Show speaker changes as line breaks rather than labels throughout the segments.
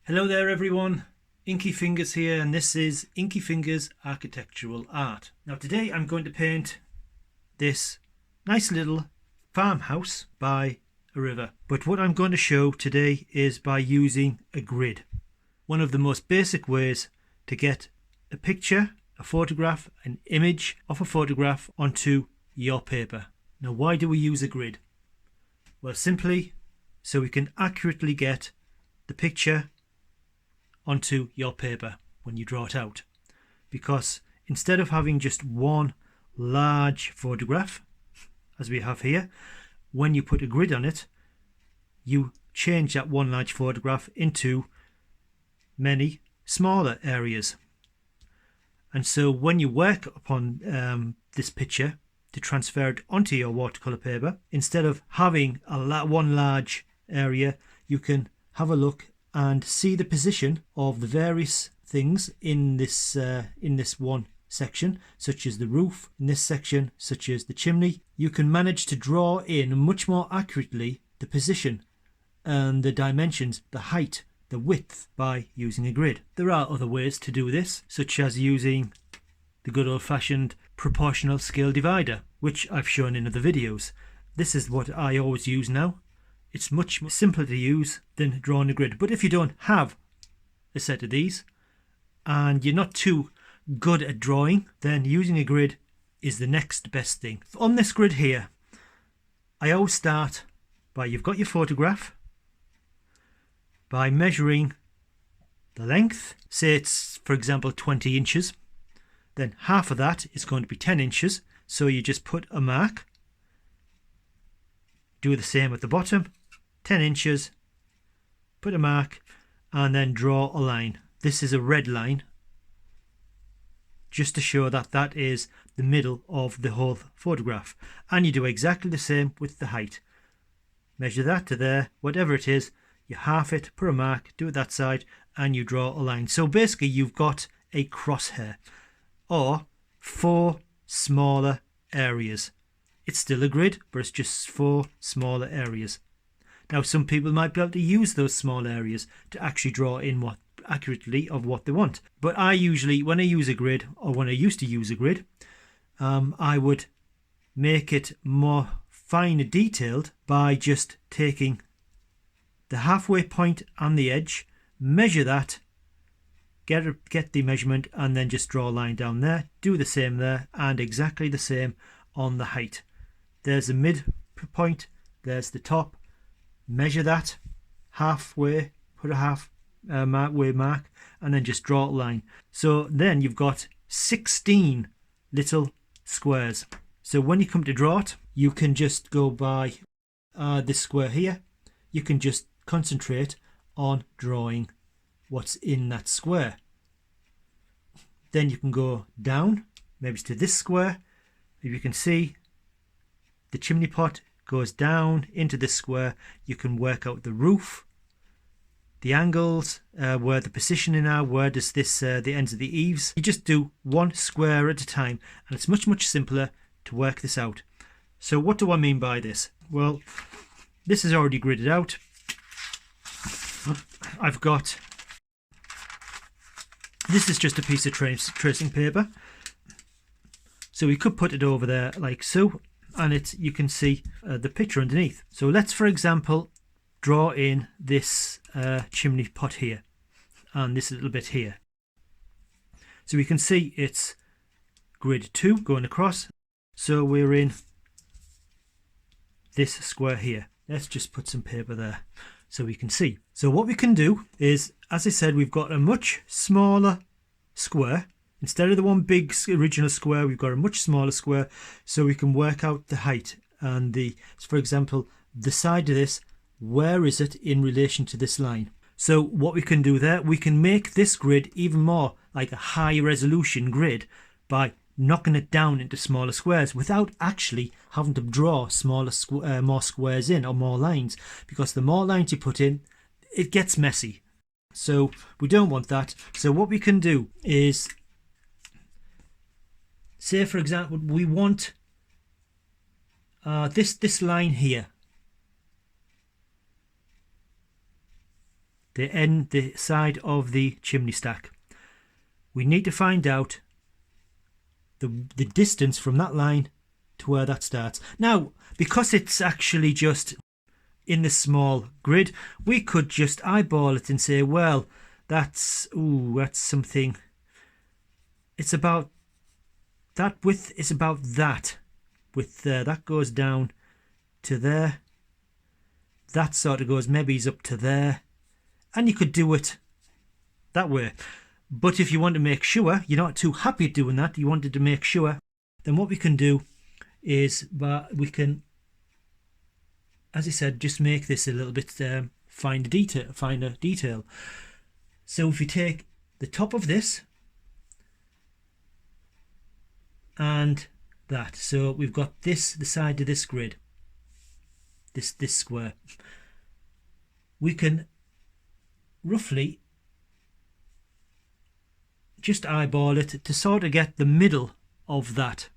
Hello there everyone, Inky Fingers here, and this is Inky Fingers Architectural Art. Now today I'm going to paint this nice little farmhouse by a river. But what I'm going to show today is by using a grid. One of the most basic ways to get a picture, a photograph, an image of a photograph onto your paper. Now why do we use a grid? Well, simply so we can accurately get the picture onto your paper when you draw it out, because instead of having just one large photograph as we have here, when you put a grid on it you change that one large photograph into many smaller areas. And so when you work upon this picture to transfer it onto your watercolor paper, instead of having one large area, you can have a look and see the position of the various things in this one section, such as the roof, in this section such as the chimney. You can manage to draw in much more accurately the position and the dimensions, the height, the width, by using a grid. There are other ways to do this, such as using the good old-fashioned proportional scale divider, which I've shown in other videos. This is what I always use now. It's much simpler to use than drawing a grid. But if you don't have a set of these and you're not too good at drawing, then using a grid is the next best thing. On this grid here, I always start by, you've got your photograph, by measuring the length. Say it's, for example, 20 inches. Then half of that is going to be 10 inches. So you just put a mark. Do the same at the bottom. 10 inches, put a mark, and then draw a line. This is a red line, just to show that that is the middle of the whole photograph. And you do exactly the same with the height. Measure that to there, whatever it is, you half it, put a mark, do it that side, and you draw a line. So basically you've got a crosshair, or 4 smaller areas. It's still a grid, but it's just 4 smaller areas. Now some people might be able to use those small areas to actually draw in what accurately of what they want. But I usually, when I use a grid, or when I used to use a grid, I would make it more fine detailed by just taking the halfway point and the edge, measure that, get the measurement, and then just draw a line down there. Do the same there, and exactly the same on the height. There's the mid point, there's the top. Measure that halfway, put a halfway mark, and then just draw a line. So then you've got 16 little squares. So when you come to draw it, you can just go by this square here. You can just concentrate on drawing what's in that square. Then you can go down, maybe to this square. If you can see, the chimney pot goes down into this square. You can work out the roof, the angles, where the positioning are, where does this the ends of the eaves. You just do one square at a time, and it's much simpler to work this out. So what do I mean by this? Well, this is already gridded out. I've got, this is just a piece of tracing paper, so we could put it over there like so, and you can see the picture underneath. So let's, for example, draw in this chimney pot here and this little bit here. So we can see it's grid 2 going across. So we're in this square here. Let's just put some paper there so we can see. So what we can do is, as I said, we've got a much smaller square. Instead of the one big original square, we've got a much smaller square, so we can work out the height and for example, the side of this, where is it in relation to this line? So what we can do there, we can make this grid even more like a high resolution grid by knocking it down into smaller squares without actually having to draw more squares in, or more lines, because the more lines you put in, it gets messy. So we don't want that. So what we can do is, say for example, we want this line here. the side of the chimney stack. We need to find out the distance from that line to where that starts. Now, because it's actually just in this small grid, we could just eyeball it and say, well, that's something. It's about that width is about that width there. That goes down to there. That sort of goes maybe is up to there. And you could do it that way. But if you want to make sure you're not too happy doing that, you wanted to make sure, then what we can do is we can, as I said, just make this a little bit finer detail. So if you take the top of this and that, so we've got this, the side of this grid, this square, we can roughly just eyeball it to sort of get the middle of that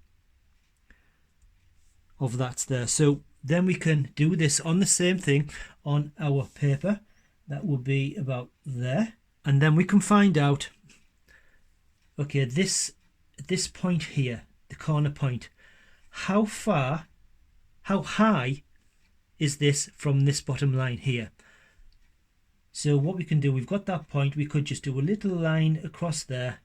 there. So then we can do this on the same thing on our paper. That will be about there, and then we can find out, okay, this point here, the corner point, how high is this from this bottom line here? So what we can do, we've got that point, we could just do a little line across there.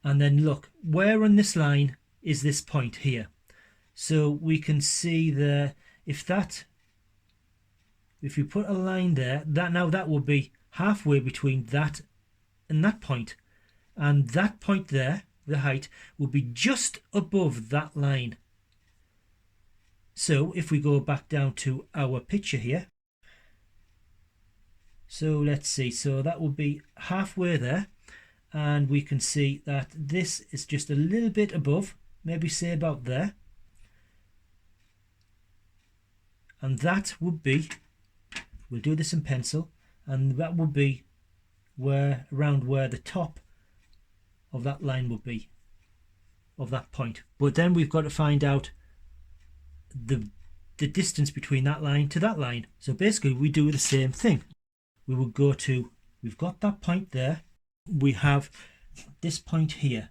And then look, where on this line is this point here? So we can see there, if we put a line there, that will be halfway between that and that point. And that point there, the height, will be just above that line. So if we go back down to our picture here, so let's see, so that will be halfway there, and we can see that this is just a little bit above, maybe say about there, and that would be, we'll do this in pencil, and that will be around where the top of that line would be, of that point. But then we've got to find out the distance between that line to that line. So basically we do the same thing. We will go to, we've got that point there, we have this point here,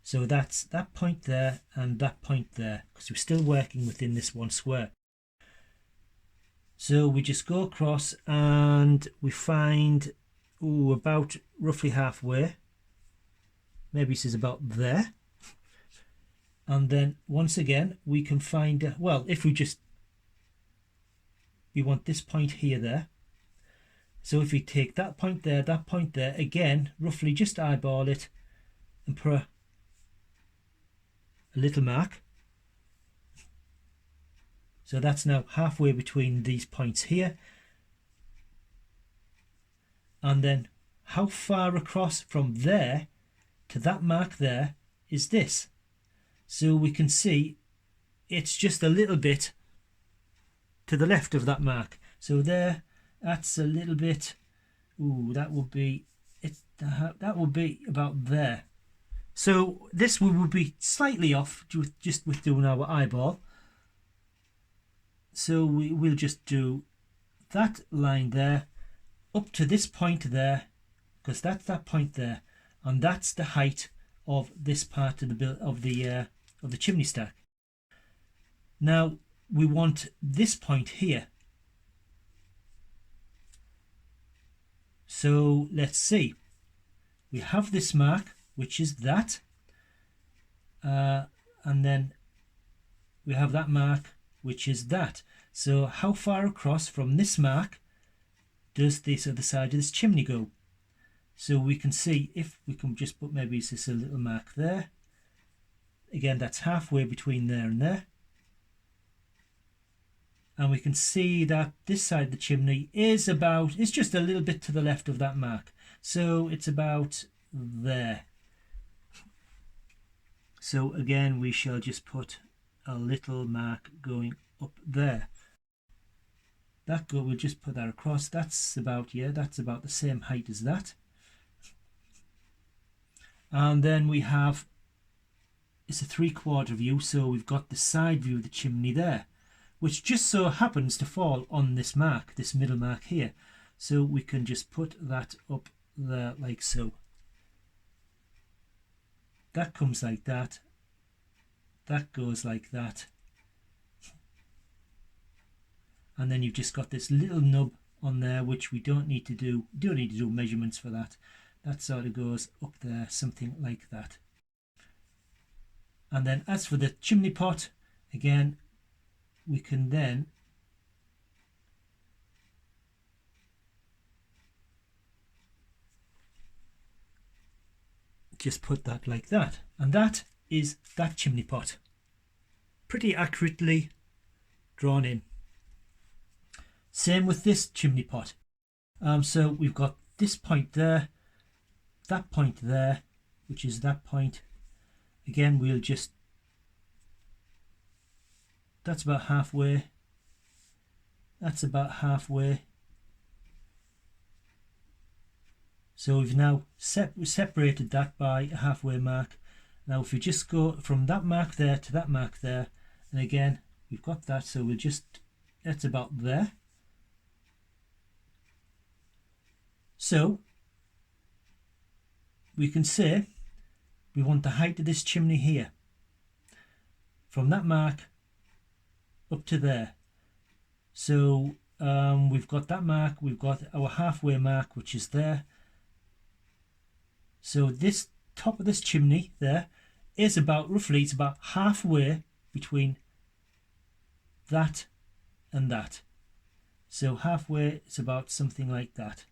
so that's that point there and that point there, because we're still working within this one square. So we just go across and we find about roughly halfway, maybe this is about there. And then once again we can find, well, if we want this point here there, so if we take that point there, again roughly just eyeball it and put a little mark. So that's now halfway between these points here. And then how far across from there to that mark there is this? So we can see it's just a little bit to the left of that mark. So there, that's a little bit, that would be it. That would be about there. So this we would be slightly off just with doing our eyeball. So we'll just do that line there up to this point there, because that's that point there, and that's the height of this part of the chimney stack. Now we want this point here. So let's see. We have this mark, which is that, and then we have that mark, which is that. So how far across from this mark does this other side of this chimney go? So we can see, if we can just put maybe just a little mark there. Again, that's halfway between there and there. And we can see that this side of the chimney is it's just a little bit to the left of that mark. So it's about there. So again, we shall just put a little mark going up there. We'll just put that across. That's about the same height as that. And then we have, it's a 3/4 view, so we've got the side view of the chimney there. which just so happens to fall on this mark, this middle mark here. So we can just put that up there like so. That comes like that. That goes like that. And then you've just got this little nub on there, which we don't need to do. We don't need to do measurements for that. That sort of goes up there, something like that. And then as for the chimney pot, again, we can then just put that like that. And that is that chimney pot. Pretty accurately drawn in. Same with this chimney pot. So we've got this point there, that point there, which is that point. Again, we'll just, that's about halfway. That's about halfway. So we've now separated that by a halfway mark. Now if we just go from that mark there to that mark there, and again, we've got that, so we'll just, that's about there. So we can say we want the height of this chimney here, from that mark up to there. So we've got that mark, we've got our halfway mark, which is there. So this top of this chimney there is about, roughly, it's about halfway between that and that. So halfway, it's about something like that.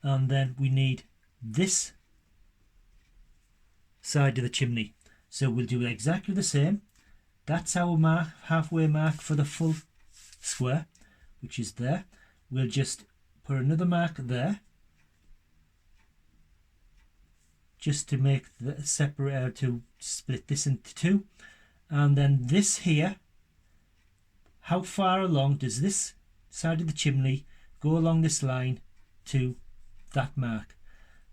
And then we need this side of the chimney. So we'll do exactly the same. That's our mark, halfway mark for the full square, which is there. We'll just put another mark there, just to make the separate, to split this into two. And then this here, how far along does this side of the chimney go along this line to that mark,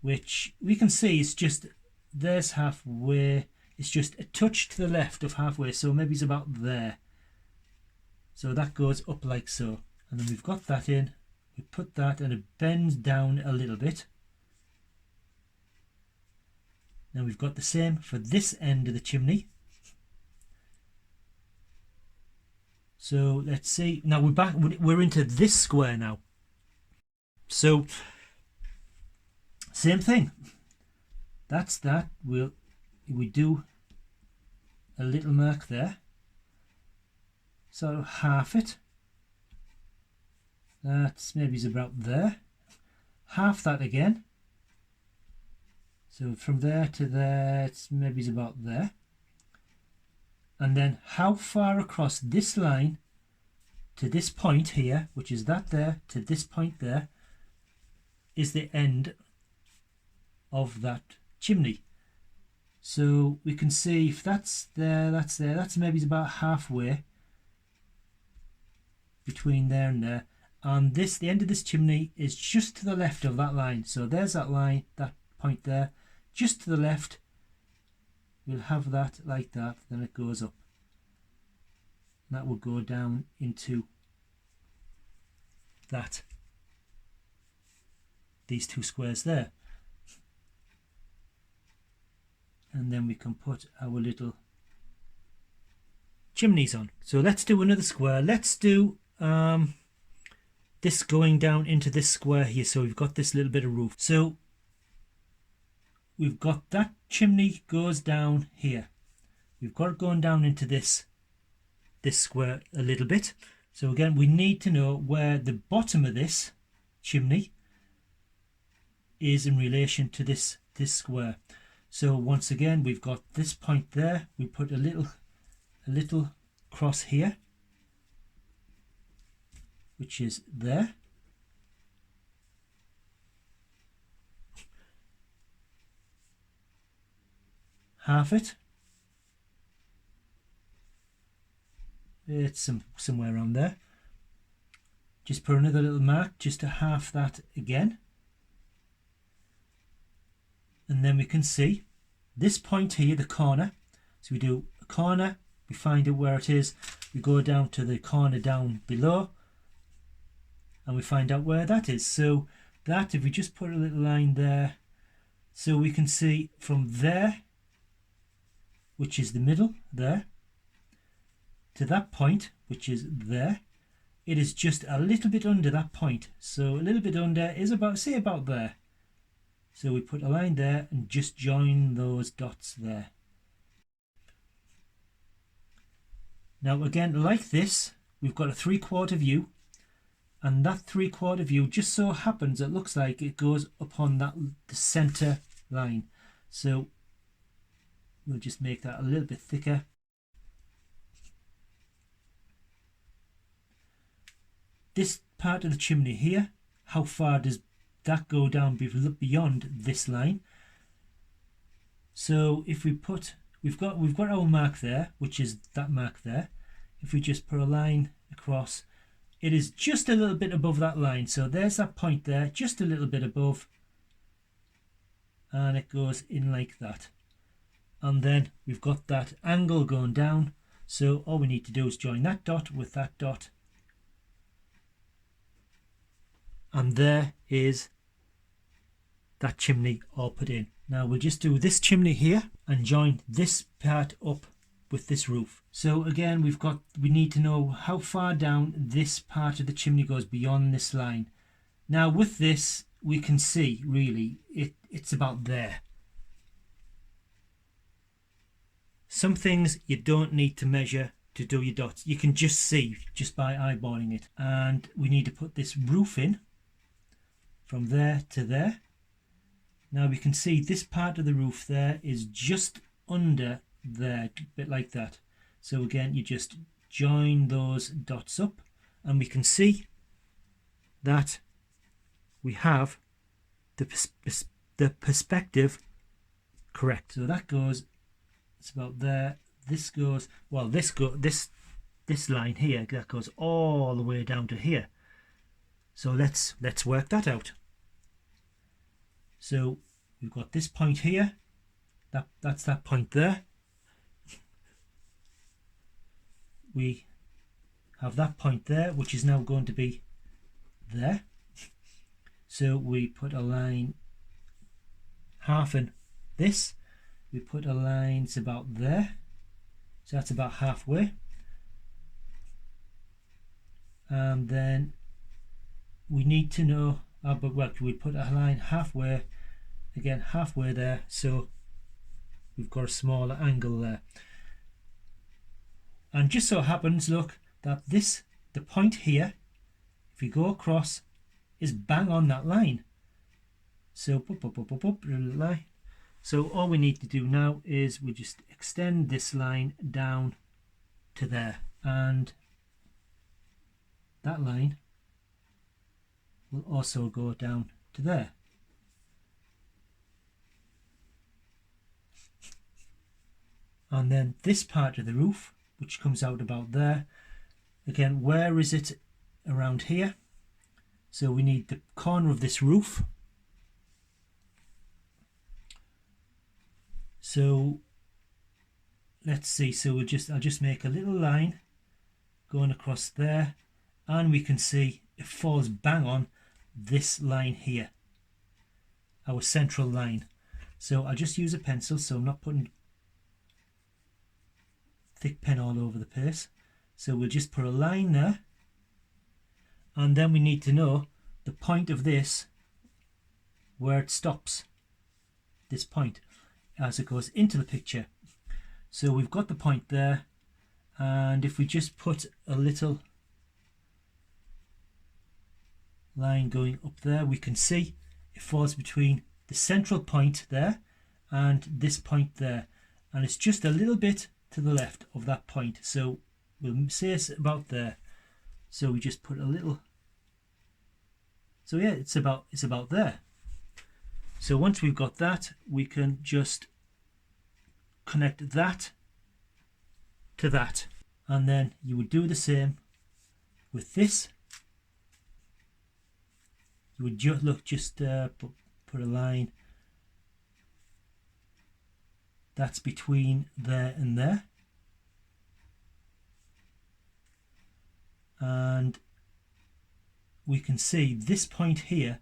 which we can see is just, there's halfway, it's just a touch to the left of halfway, so maybe it's about there. So that goes up like so, and then we've got that in, we put that, and it bends down a little bit. Now we've got the same for this end of the chimney. So let's see, now we're into this square now. So same thing, that's that. We do a little mark there, so half it, that's maybe about there, half that again, so from there to there, it's maybe about there. And then how far across this line to this point here, which is that there, to this point there, is the end of that chimney. So we can see if that's there, that's there, that's maybe about halfway between there and there. And this, the end of this chimney, is just to the left of that line. So there's that line, that point there, just to the left. We'll have that like that, then it goes up. That will go down into that, these two squares there. And then we can put our little chimneys on. So let's do another square. Let's do this going down into this square here. So we've got this little bit of roof. So we've got that chimney goes down here. We've got it going down into this square a little bit. So again, we need to know where the bottom of this chimney is in relation to this square. So once again, we've got this point there. We put a little cross here, which is there. Half it. It's somewhere around there. Just put another little mark just to half that again. And then we can see this point here, the corner, So we do a corner, we find out where it is, we go down to the corner down below, and we find out where that is. So that, if we just put a little line there, so we can see from there, which is the middle there, to that point, which is there, it is just a little bit under that point. So a little bit under is about, say about there. So we put a line there and just join those dots there. Now again, like this, we've got a 3/4 view, and that 3/4 view just so happens, it looks like it goes upon that the center line. So we'll just make that a little bit thicker. This part of the chimney here, how far does that go down beyond this line? So if we put, we've got our mark there, which is that mark there. If we just put a line across, it is just a little bit above that line. So there's that point there, just a little bit above, and it goes in like that. And then we've got that angle going down. So all we need to do is join that dot with that dot, and there is that chimney all put in. Now we'll just do this chimney here and join this part up with this roof. So again, we need to know how far down this part of the chimney goes beyond this line. Now with this, we can see really it's about there. Some things you don't need to measure to do your dots. You can just see just by eyeballing it. And we need to put this roof in from there to there. Now we can see this part of the roof there is just under there, a bit like that. So again, you just join those dots up, and we can see that we have the perspective correct. So that goes, it's about there. This goes, well, this line here, that goes all the way down to here. So let's work that out. So we've got this point here, that's that point there. We have that point there, which is now going to be there. So we put a line halving this. We put a line, it's about there. So that's about halfway. And then we need to know, but well, we put a line halfway, again halfway there, so we've got a smaller angle there. And just so happens, look, that the point here, if we go across, is bang on that line. So line. So all we need to do now is we just extend this line down to there, and that line will also go down to there. And then this part of the roof, which comes out about there, again, where is it? Around here. So we need the corner of this roof. So let's see, so I'll just make a little line going across there, and we can see it falls bang on this line here, our central line. So I'll just use a pencil, so I'm not putting thick pen all over the place. So we'll just put a line there, and then we need to know the point of this, where it stops, this point, as it goes into the picture. So we've got the point there, and if we just put a little line going up there, we can see it falls between the central point there and this point there, and it's just a little bit to the left of that point. So we'll say it's about there. So we just put a little, so yeah, it's about there. So once we've got that, we can just connect that to that, and then you would do the same with this. You would just put a line that's between there and there. And we can see this point here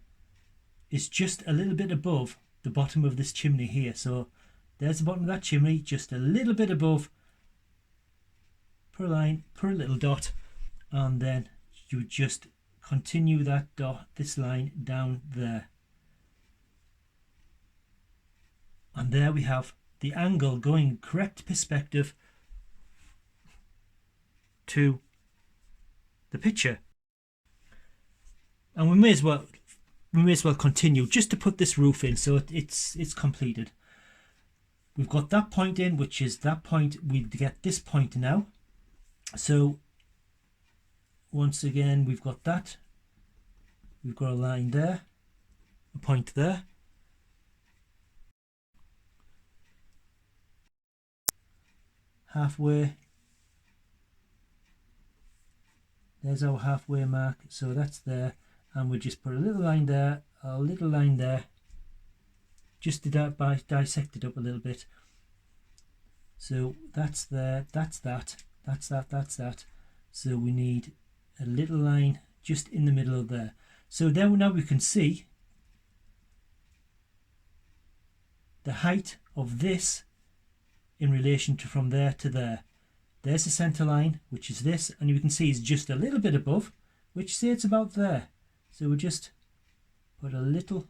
is just a little bit above the bottom of this chimney here. So there's the bottom of that chimney, just a little bit above. Put a line, put a little dot, and then you just continue that dot, this line down there. And there we have the angle going correct perspective to the picture. And we may as well continue just to put this roof in, so it's completed. We've got that point in, which is that point. We get this point now. So once again, we've got that. We've got a line there, a point there. Halfway. There's our halfway mark, so that's there, and we just put a little line there, a little line there, just to dissect it up a little bit. So that's there, that's that, that's that, that's that. So we need a little line just in the middle of there. So then now we can see the height of this in relation to from there to there. There's the centre line, which is this, and you can see it's just a little bit above, which say it's about there. So we just put a little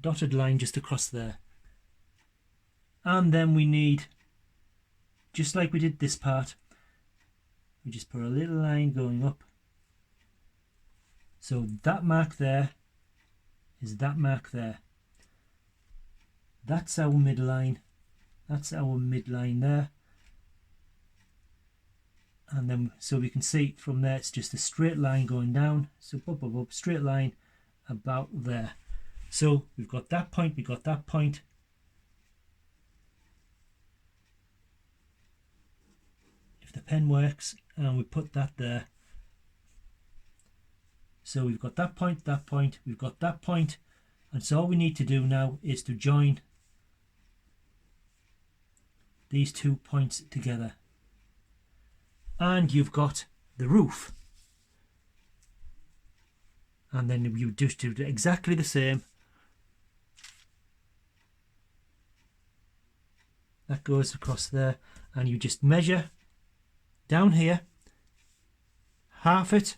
dotted line just across there. And then we need, just like we did this part, we just put a little line going up. So that mark there is that mark there. That's our midline. That's our midline there. And then so we can see from there it's just a straight line going down. So up, straight line about there. So we've got that point, we've got that point. If the pen works, and we put that there. So we've got that point, we've got that point, and so all we need to do now is to join these 2 points together. And you've got the roof. And then you just do exactly the same. That goes across there, and you just measure down here, half it,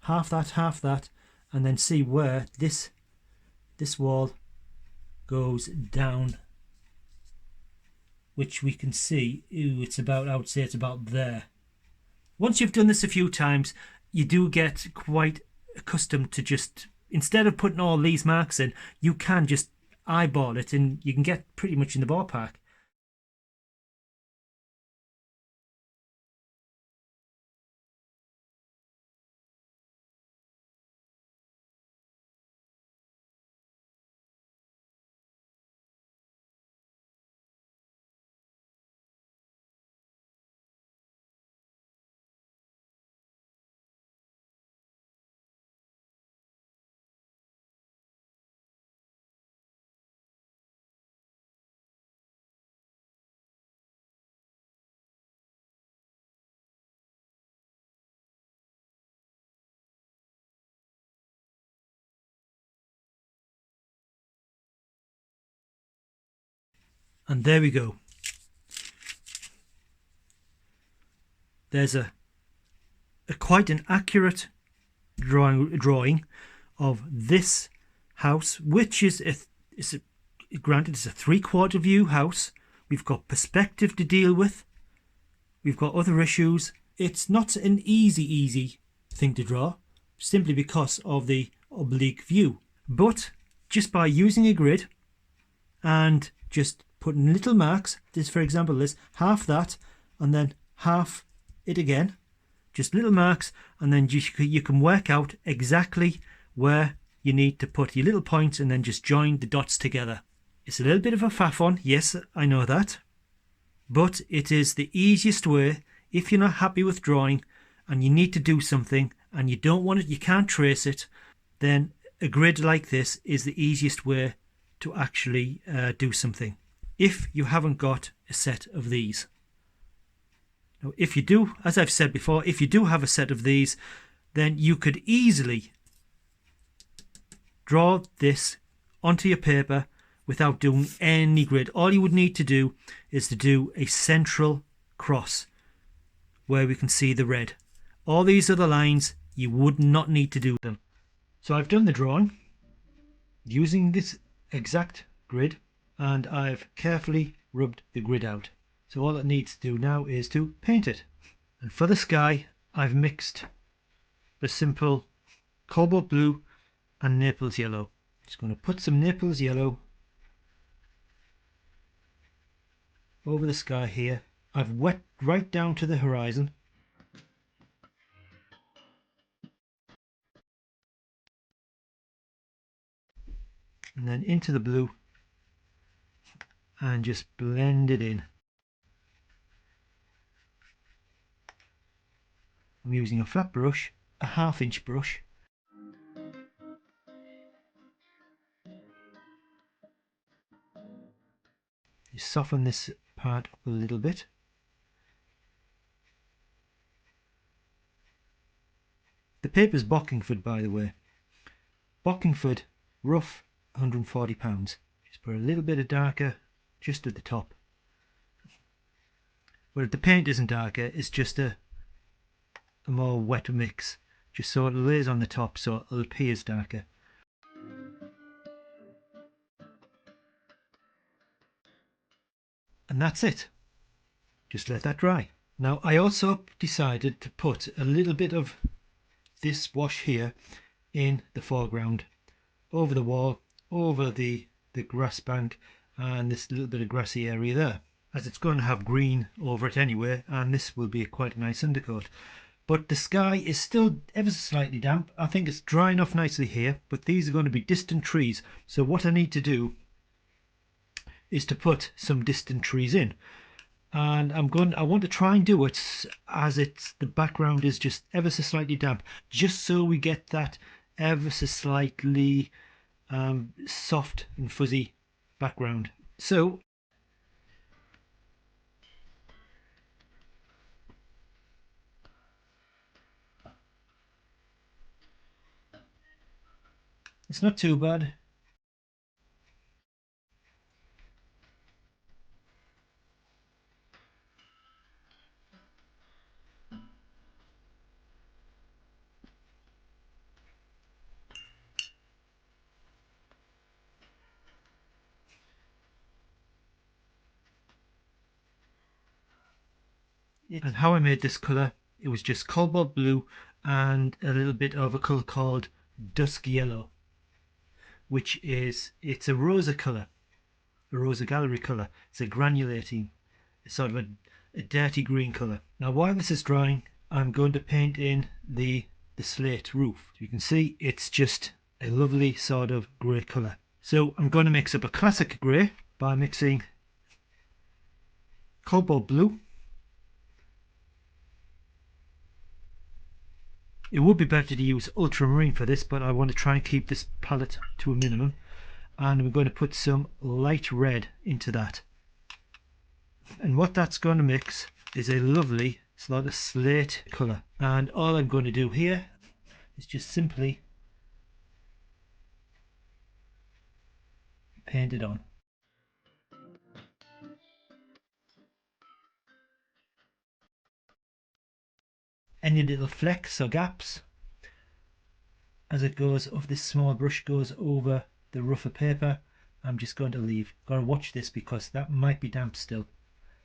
half that, and then see where this wall goes down, which we can see, it's about, I would say it's about there. Once you've done this a few times, you do get quite accustomed to just, instead of putting all these marks in, you can just eyeball it and you can get pretty much in the ballpark. And there we go. There's a quite an accurate drawing of this house, which is granted it's a 3/4 view house. We've got perspective to deal with. We've got other issues. It's not an easy thing to draw, simply because of the oblique view. But just by using a grid and just putting little marks, this for example this half that and then half it again, just little marks, and then you can work out exactly where you need to put your little points and then just join the dots together. It's a little bit of a faff on, yes, I know that, but it is the easiest way. If you're not happy with drawing and you need to do something and you don't want it, you can't trace it, then a grid like this is the easiest way to actually do something. if you haven't got a set of these. Now, if you do, as I've said before, if you do have a set of these, then you could easily draw this onto your paper without doing any grid. All you would need to do is to do a central cross where we can see the red. All these other lines, you would not need to do them. So I've done the drawing using this exact grid, and I've carefully rubbed the grid out. So all it needs to do now is to paint it. And for the sky, I've mixed the simple Cobalt Blue and Naples Yellow. Just going to put some Naples Yellow over the sky here. I've wet right down to the horizon. And then into the blue and just blend it in. I'm using a flat brush, a 1/2 inch brush. Just soften this part up a little bit. The paper's Bockingford, by the way. Bockingford Roughf, £140. Just put a little bit of darker just at the top. Where the paint isn't darker, it's just a more wet mix, just so it lays on the top so it appears darker. And that's it. Just let that dry. Now I also decided to put a little bit of this wash here in the foreground, over the wall, over the grass bank, and this little bit of grassy area there, as it's going to have green over it anyway, and this will be quite a nice undercoat. But the sky is still ever so slightly damp. I think it's drying off nicely here, but these are going to be distant trees, so what I need to do is to put some distant trees in. And I want to try and do it as the background is just ever so slightly damp, just so we get that ever so slightly soft and fuzzy background. So it's not too bad. And how I made this colour, it was just Cobalt Blue and a little bit of a colour called Dusk Yellow, which it's a rosa colour, a rosa gallery colour. It's a granulating, it's sort of a dirty green colour. Now while this is drying, I'm going to paint in the slate roof. You can see it's just a lovely sort of grey colour. So I'm going to mix up a classic grey by mixing Cobalt Blue. It would be better to use ultramarine for this, but I want to try and keep this palette to a minimum. And we're going to put some light red into that. And what that's going to mix is a lovely sort of slate colour. And all I'm going to do here is just simply paint it on. Any little flecks or gaps as it goes off, this small brush goes over the rougher paper, I'm just going to leave. Got to watch this because that might be damp still,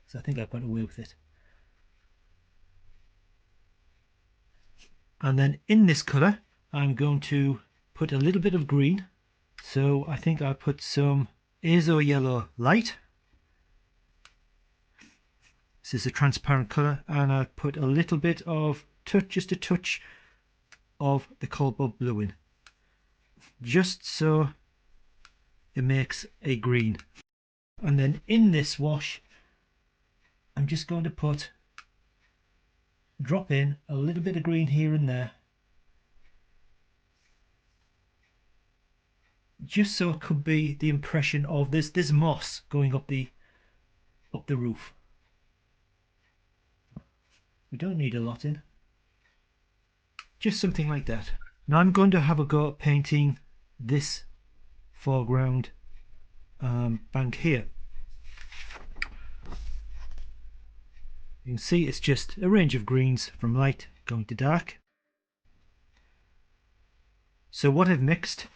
so I think I've got away with it. And then in this colour I'm going to put a little bit of green, so I think I'll put some Azo Yellow Light. This is a transparent colour, and I'll put a little bit of just a touch of the Colbalt Blue in, just so it makes a green. And then in this wash I'm just going to drop in a little bit of green here and there, just so it could be the impression of there's moss going up the up the roof. We don't need a lot in, just something like that. Now I'm going to have a go at painting this foreground bank here. You can see it's just a range of greens from light going to dark. So what I've mixed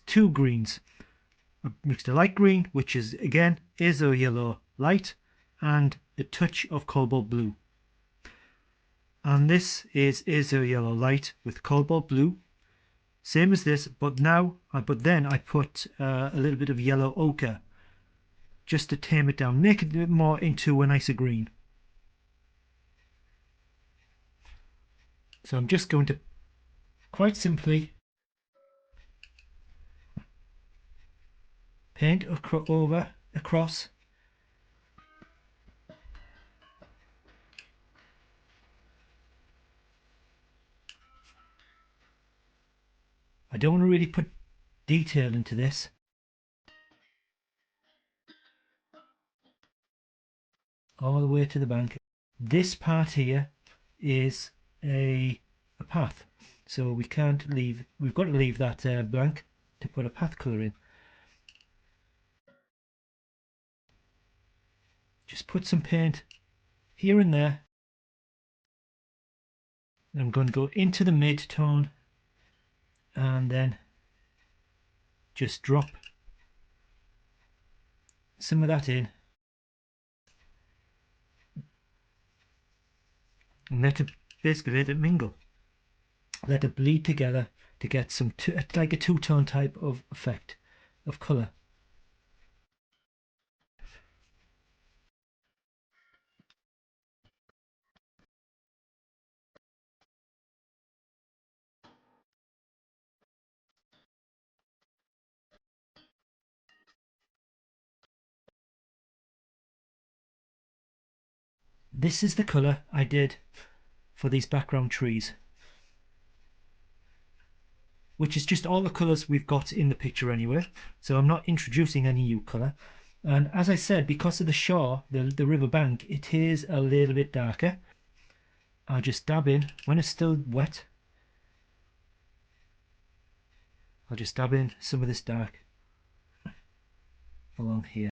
two greens. I've mixed a light green, which is again Azo Yellow Light, and a touch of Colbalt Blue. And this is Azo Yellow Light with Colbalt Blue, same as this, but then I put a little bit of yellow ochre just to tame it down, make it a bit more into a nicer green. So I'm just going to quite simply paint across. I don't want to really put detail into this. All the way to the bank. This part here is a path, so we've got to leave that blank to put a path colour in. Just put some paint here and there. And I'm going to go into the mid-tone and then just drop some of that in and basically let it mingle, let it bleed together to get some like a two-tone type of effect of colour. This is the colour I did for these background trees, which is just all the colours we've got in the picture anyway, so I'm not introducing any new colour. And as I said, because of the shore, the river bank, it is a little bit darker. I'll just dab in when it's still wet. I'll just dab in some of this dark along here.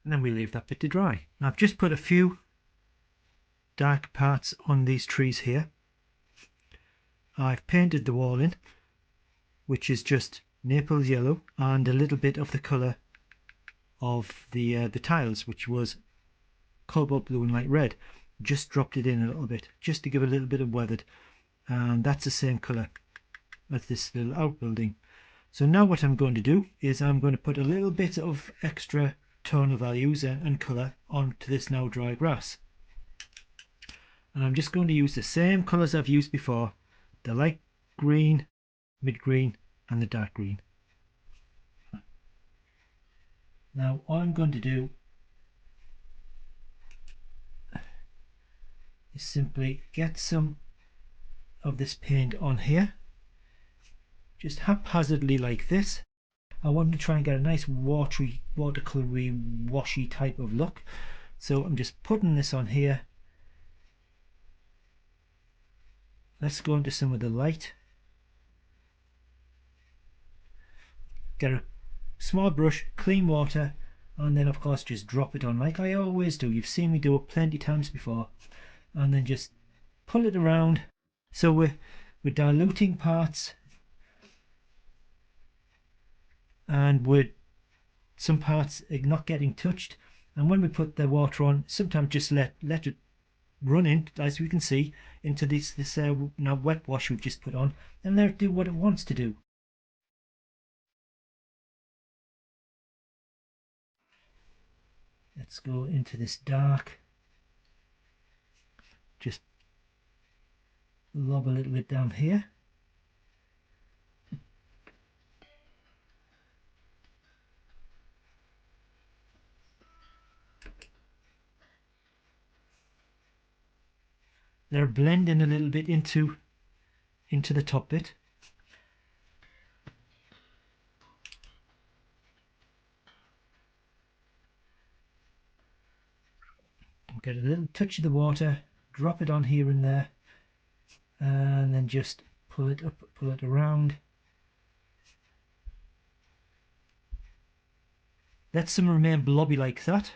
And then we leave that bit to dry. Now I've just put a few dark parts on these trees here. I've painted the wall in, which is just Naples yellow and a little bit of the colour of the tiles, which was Cobalt Blue and light red. Just dropped it in a little bit just to give a little bit of weathered, and that's the same colour as this little outbuilding. So now what I'm going to do is I'm going to put a little bit of extra tonal values and colour onto this now dry grass, and I'm just going to use the same colours I've used before, the light green, mid green and the dark green. Now all I'm going to do is simply get some of this paint on here, just haphazardly like this. I want to try and get a nice watery, watercolory, washy type of look, so I'm just putting this on here. Let's go into some of the light. Get a small brush, clean water, and then of course just drop it on like I always do. You've seen me do it plenty times before, and then just pull it around. So we're diluting parts, and with some parts not getting touched, and when we put the water on, sometimes just let it run in, as we can see, into this now wet wash we've just put on, and let it do what it wants to do. Let's go into this dark, just lob a little bit down here. They're blending a little bit into into the top bit. Get a little touch of the water, drop it on here and there, and then just pull it up, pull it around. Let some remain blobby like that.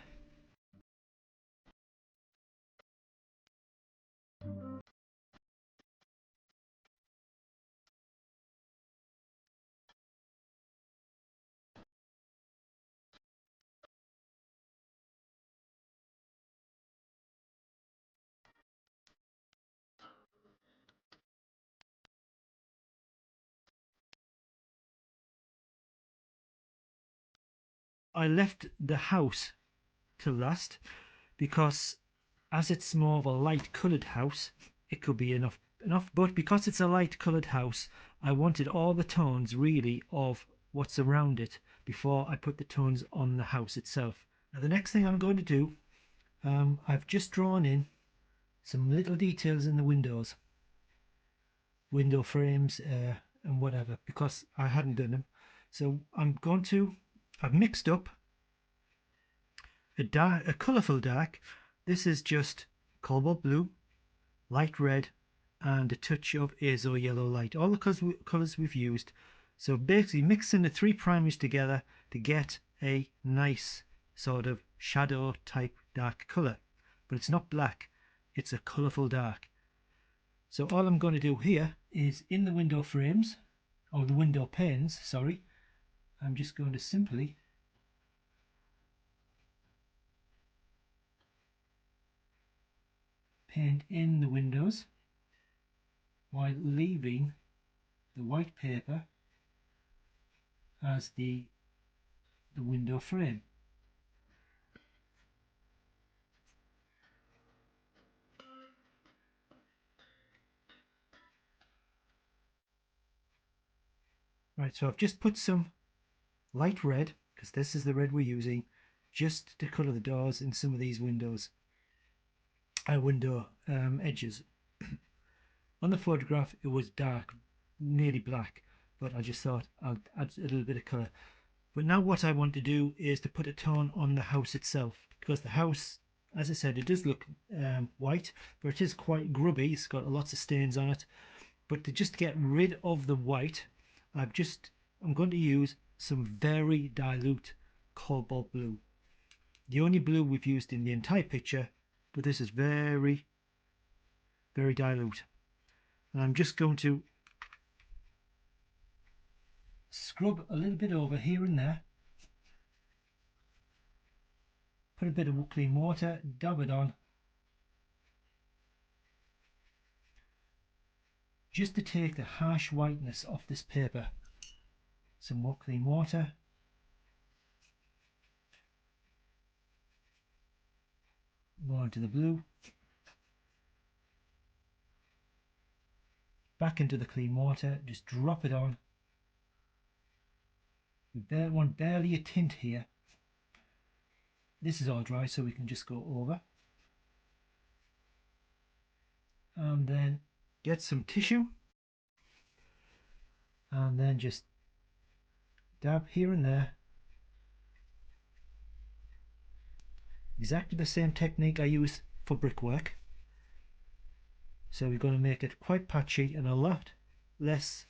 I left the house till last because as it's more of a light coloured house, it could be enough, but because it's a light coloured house, I wanted all the tones really of what's around it before I put the tones on the house itself. Now the next thing I'm going to do, I've just drawn in some little details in the windows, window frames and whatever, because I hadn't done them. So I've mixed up a colourful dark. This is just Colbalt Blue, light red, and a touch of Azo Yellow Light. All the colours we've used. So basically mixing the three primaries together to get a nice sort of shadow type dark colour. But it's not black, it's a colourful dark. So all I'm going to do here is in the window frames, or the window panes, sorry, I'm just going to simply paint in the windows while leaving the white paper as the window frame. Right, so I've just put some light red, because this is the red we're using, just to colour the doors in some of these windows, window edges. On the photograph it was dark, nearly black, but I just thought I'll add a little bit of colour. But now what I want to do is to put a tone on the house itself, because the house, as I said, it does look white, but it is quite grubby. It's got lots of stains on it. But to just get rid of the white, I'm going to use some very dilute cobalt blue. The only blue we've used in the entire picture, but this is very, very dilute. And I'm just going to scrub a little bit over here and there. Put a bit of clean water, dab it on, just to take the harsh whiteness off this paper. Some more clean water. More into the blue. Back into the clean water, just drop it on. We want barely a tint here. This is all dry, so we can just go over. And then get some tissue. And then just dab here and there. Exactly the same technique I use for brickwork. So we're going to make it quite patchy and a lot less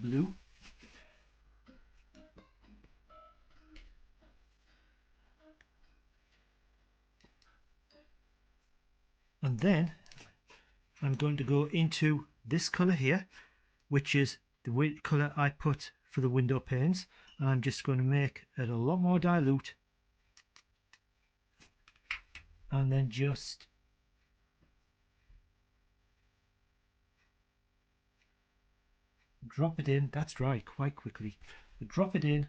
blue. And then I'm going to go into this colour here, which is the colour I put for the window panes. And I'm just going to make it a lot more dilute. And then just drop it in. That's dry quite quickly. But drop it in,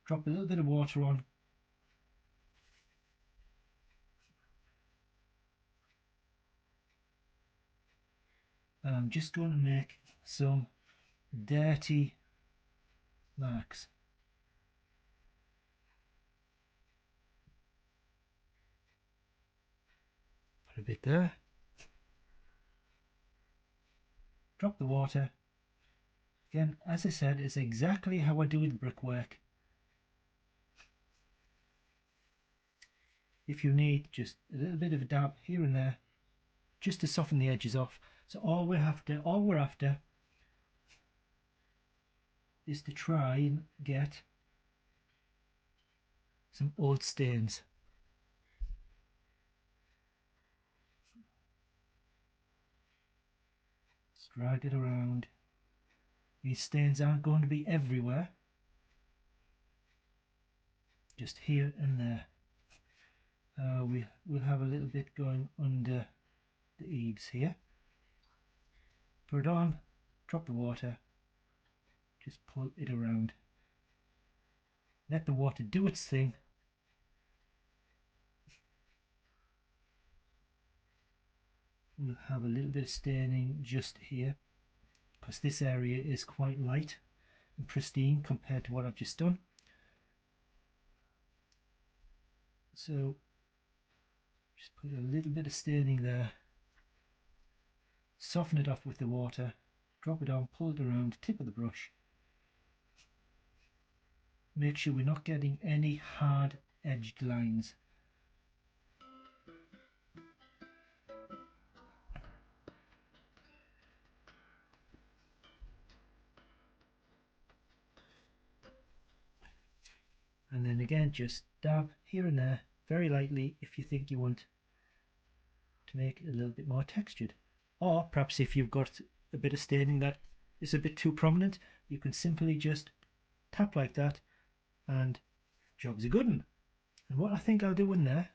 drop a little bit of water on. And I'm just going to make some dirty marks. Put a bit there. drop the water. Again, as I said, it's exactly how I do with brickwork. If you need just a little bit of a dab here and there, just to soften the edges off. So all we're after is to try and get some old stains. Just drag it around. These stains aren't going to be everywhere, just here and there. We'll have a little bit going under the eaves here. Put it on, drop the water, just pull it around. Let the water do its thing. We'll have a little bit of staining just here, because this area is quite light and pristine compared to what I've just done. So just put a little bit of staining there, soften it off with the water, drop it on, pull it around, tip of the brush. Make sure we're not getting any hard edged lines. And then again, just dab here and there very lightly if you think you want to make it a little bit more textured. Or perhaps if you've got a bit of staining that is a bit too prominent, you can simply just tap like that and job's a good one. And what I think I'll do in there,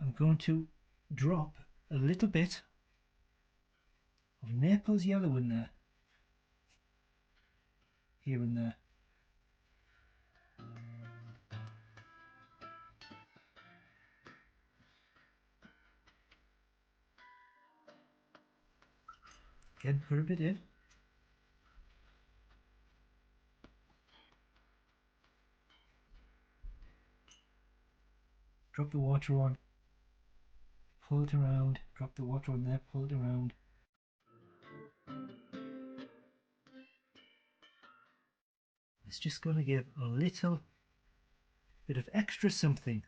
I'm going to drop a little bit of Naples yellow in there, here and there. Again, put a bit in. Drop the water on, pull it around, drop the water on there, pull it around. It's just going to give a little bit of extra something.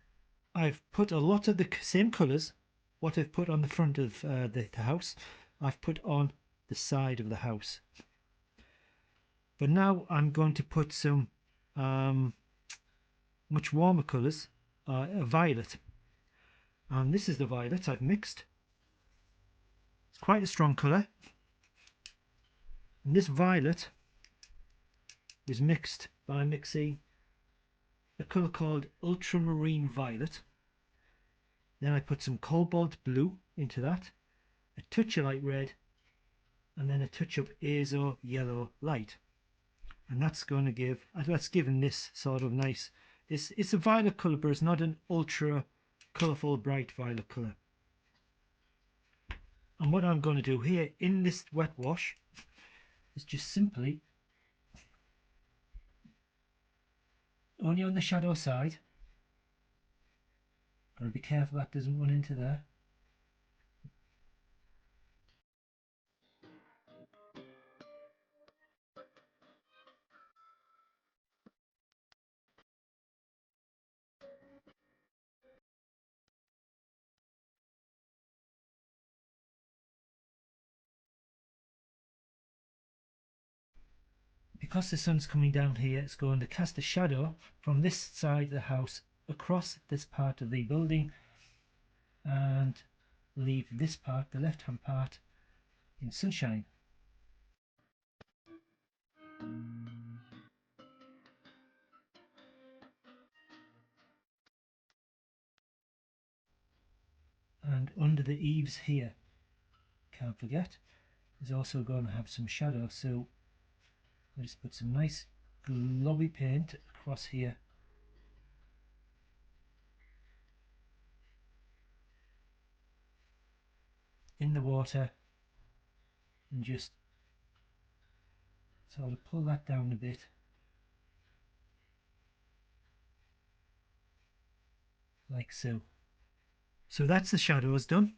I've put a lot of the same colours, what I've put on the front of the house, I've put on the side of the house. But now I'm going to put some much warmer colours, a violet. And this is the violet I've mixed. It's quite a strong colour. And this violet was mixed by mixing a colour called ultramarine violet. Then I put some cobalt blue into that, a touch of light red, and then a touch of Azo Yellow Light. And that's going to give, that's given this sort of nice, it's a violet colour, but it's not an ultra colourful bright violet colour. And what I'm going to do here in this wet wash is just simply, only on the shadow side, gotta be careful that doesn't run into there. Because the sun's coming down here, it's going to cast a shadow from this side of the house across this part of the building and leave this part, the left hand part, in sunshine. And under the eaves here, can't forget, is also going to have some shadow, so I'll just put some nice glowy paint across here. In the water, and just sort of pull that down a bit, like so. So that's the shadows done.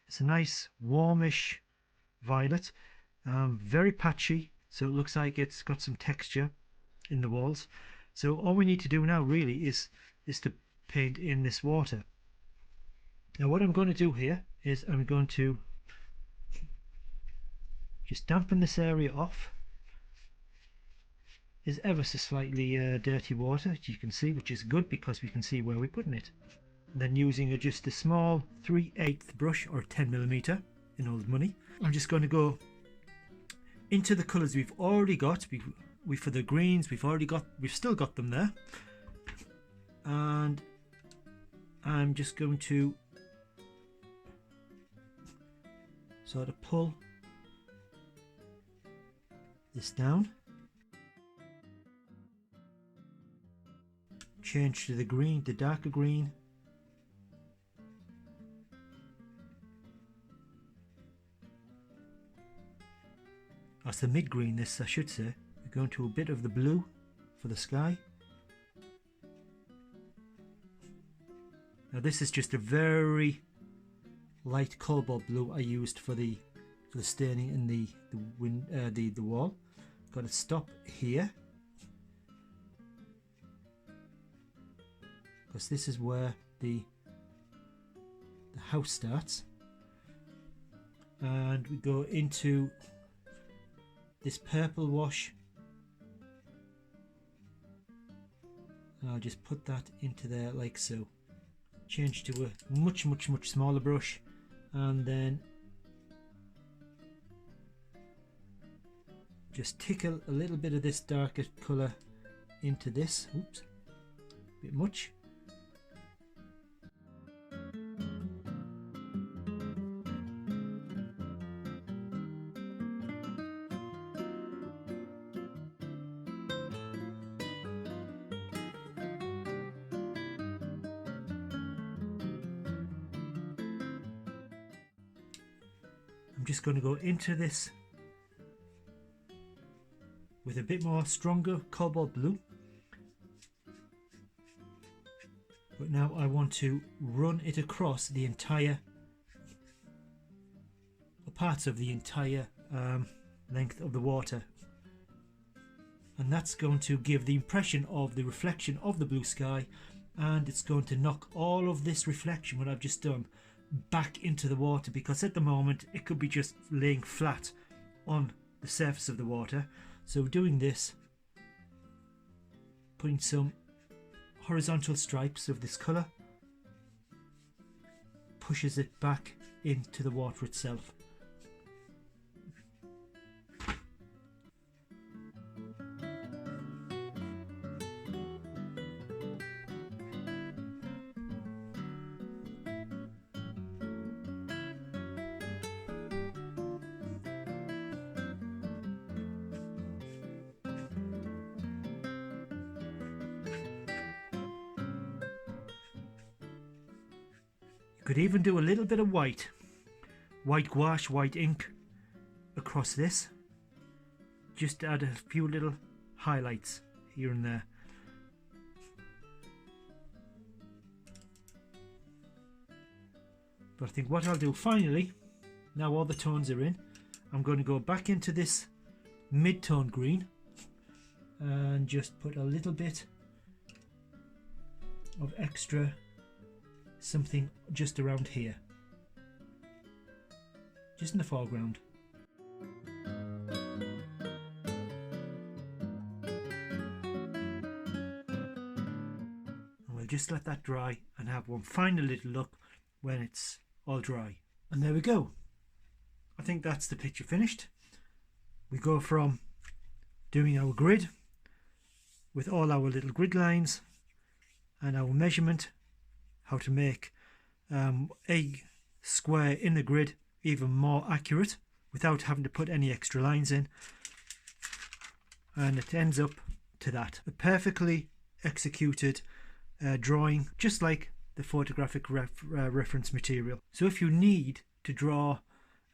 It's a nice warmish violet, very patchy, so it looks like it's got some texture in the walls. So all we need to do now really is to paint in this water. Now what I'm going to do here is I'm going to just dampen this area off. Is ever so slightly dirty water, as you can see, which is good because we can see where we're putting it. And then using just a small 3/8 brush, or 10mm in old money, I'm just going to go into the colours we've already got. For the greens, we've still got them there, and I'm just going to sort of pull this down, change to the green, the darker green, that's the mid green, this I should say. We're going to a bit of the blue for the sky. Now this is just a very light cobalt blue I used for the staining in the wall. Got to stop here because this is where the house starts, and we go into this purple wash. I'll just put that into there like so. Change to a much smaller brush, and then just tickle a little bit of this darker colour into this. Oops, a bit much. I'm just going to go into this with a bit more stronger cobalt blue, but now I want to run it across the entire, or parts of the entire length of the water, and that's going to give the impression of the reflection of the blue sky, and it's going to knock all of this reflection, what I've just done, back into the water, because at the moment it could be just laying flat on the surface of the water. So doing this, putting some horizontal stripes of this colour, pushes it back into the water itself. Could even do a little bit of white gouache, white ink across this, just to add a few little highlights here and there. But I think what I'll do finally, now all the tones are in, I'm going to go back into this mid-tone green and just put a little bit of extra something just around here, just in the foreground. And we'll just let that dry and have one final little look when it's all dry. And there we go. I think that's the picture finished. We go from doing our grid with all our little grid lines and our measurement, how to make a square in the grid even more accurate without having to put any extra lines in, and it ends up to that, a perfectly executed drawing, just like the photographic reference material. So if you need to draw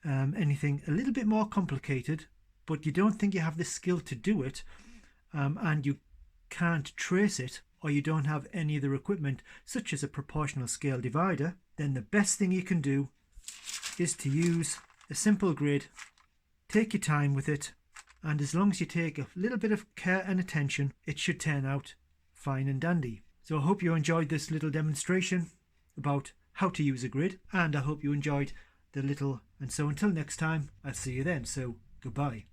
anything a little bit more complicated, but you don't think you have the skill to do it, and you can't trace it, or you don't have any other equipment such as a proportional scale divider, then the best thing you can do is to use a simple grid. Take your time with it, and as long as you take a little bit of care and attention, it should turn out fine and dandy. So I hope you enjoyed this little demonstration about how to use a grid, and I hope you enjoyed the little, and so until next time, I'll see you then. So goodbye.